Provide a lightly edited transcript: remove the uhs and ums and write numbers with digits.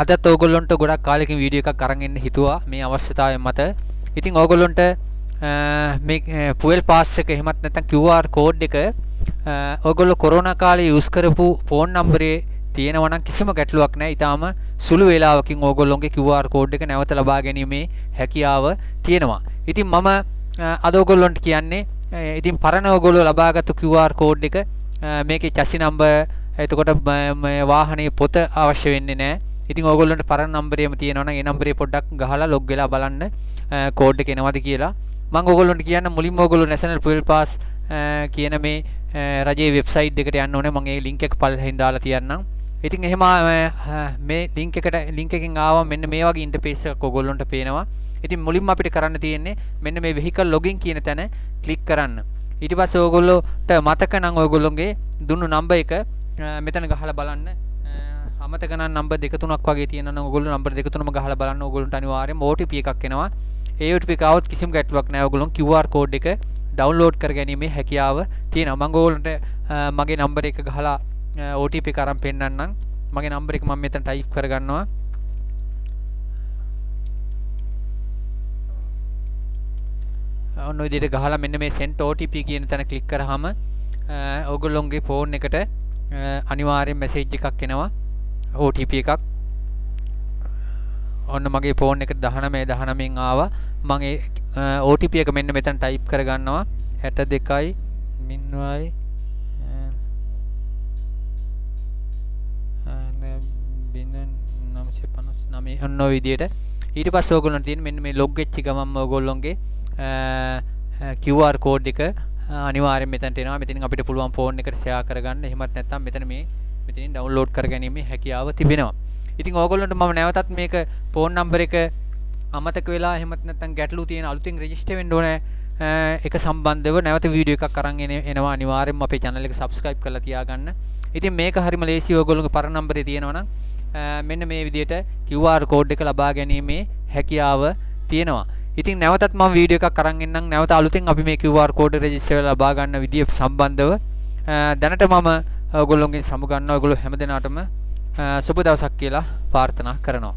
අදත් ඕගොල්ලන්ට ගොඩක් කාලෙකින් වීඩියෝ එකක් අරන් එන්න හිතුවා මේ අවශ්‍යතාවය මත. ඉතින් ඕගොල්ලන්ට මේ fuel pass එක එහෙමත් නැත්නම් QR code එක ඔයගොල්ලෝ කොරෝනා කාලේ යූස් කරපු ෆෝන් නම්බරේ තියෙනවා නම් කිසිම ගැටලුවක් නැහැ. ඊටාම සුළු වේලාවකින් ඕගොල්ලෝගේ QR code එක නැවත ලබා ගැනීමේ හැකියාව තියෙනවා. ඉතින් මම අද ඕගොල්ලන්ට කියන්නේ ඉතින් පරණ ඕගොල්ලෝ ලබාගත්තු QR code එක මේකේ chassis number එතකොට වාහනේ පොත අවශ්‍ය වෙන්නේ නැහැ. ඉතින් ඕගොල්ලන්ට පරණ නම්බරේම තියෙනවා නම් ඒ නම්බරේ පොඩ්ඩක් ගහලා log වෙලා බලන්න කෝඩ් එක එනවද කියලා. මම ඕගොල්ලොන්ට කියන්න මුලින්ම ඕගොල්ලෝ National Fuel Pass කියන මේ රජයේ වෙබ්සයිට් එකට යන්න ඕනේ. මම ඒ link එක පල්ලෙහින් දාලා තියන්නම්. ඉතින් එහෙම මේ link එකකින් ආවම මෙන්න මේ වගේ ඉන්ටර්ෆේස් එකක් ඕගොල්ලොන්ට පේනවා. ඉතින් මුලින්ම අපිට කරන්න තියෙන්නේ මෙන්න මේ vehicle login කියන තැන ක්ලික් කරන්න. ඊට පස්සේ ඕගොල්ලෝට මතක නම් ඕගොල්ලෝගේ දුන්නු නම්බර් එක මෙතන ගහලා බලන්න. අමතක නම් නම්බර් 2 3ක් වගේ තියෙනවා නම් ඕගොල්ලෝ නම්බර් 2 3ම ගහලා බලන්න. ඕගොල්ලන්ට අනිවාර්යයෙන්ම OTP එකක් එනවා. ඒ OTP එක આવොත් කිසිම ගැටලුවක් නැහැ. ඕගොල්ලෝ QR code එක ඩවුන්ලෝඩ් කර ගැනීමේ හැකියාව තියෙනවා. මම ඕගොල්ලන්ට මගේ නම්බර් එක ගහලා OTP එක අරන් පෙන්නන්නම්. මගේ නම්බර් එක මම මෙතන ටයිප් කරගන්නවා. ඔන්න ඔය විදිහට ගහලා මෙන්න මේ send OTP කියන තැන ක්ලික් කරාම ඕගොල්ලෝගේ ෆෝන් එකට අනිවාර්යෙන් මැසේජ් එකක් එනවා. OTP එකක්. ඔන්න මගේ ෆෝන් එකට 19 ආවා. මම ඒ OTP එක මෙන්න මෙතන ටයිප් කරගන්නවා. 62යි මින්වයි 959 ඔන්න ඔය විදිහට. ඊට පස්සේ ඕගොල්ලන්ට තියෙන මෙන්න මේ log වෙච්ච ගමන්ම ඕගොල්ලෝගේ QR code එක අනිවාර්යෙන් මෙතනට එනවා. මෙතනින් අපිට පුළුවන් ෆෝන් එකට ෂෙයා කරගන්න. එහෙමත් නැත්නම් මෙතනින් ඩවුන්ලෝඩ් කරගැනීමේ හැකියාව තිබෙනවා. ඉතින් ඕගොල්ලන්ට මම නැවතත් මේක ෆෝන් නම්බර් එක අමතක වෙලා එහෙමත් නැත්නම් ගැටලු තියෙන අලුතින් රෙජිස්ටර් වෙන්න ඕන එක සම්බන්ධව නැවත වීඩියෝ එකක් අරන් එනවා. අනිවාර්යෙන්ම අපේ channel එක subscribe කරලා තියාගන්න. ඉතින් මේක හරිම ලේසි. ඕගොල්ලෝගේ පරණ නම්බරේ තියෙනවා නම් මෙන්න මේ විදිහට QR code එක ලබා ගැනීමේ හැකියාව තියෙනවා. ඉතින් නැවතත් මම වීඩියෝ එකක් අරන් එන්නම්. නැවත අලුතෙන් අපි මේ QR code රෙජිස්ටර් ලබා ගන්න විදිය සම්බන්ධව දැනට මම ඔයගොල්ලෝගෙන් සමු ගන්නවා. ඔයගොල්ලෝ හැමදෙනාටම සුබ දවසක් කියලා ප්‍රාර්ථනා කරනවා.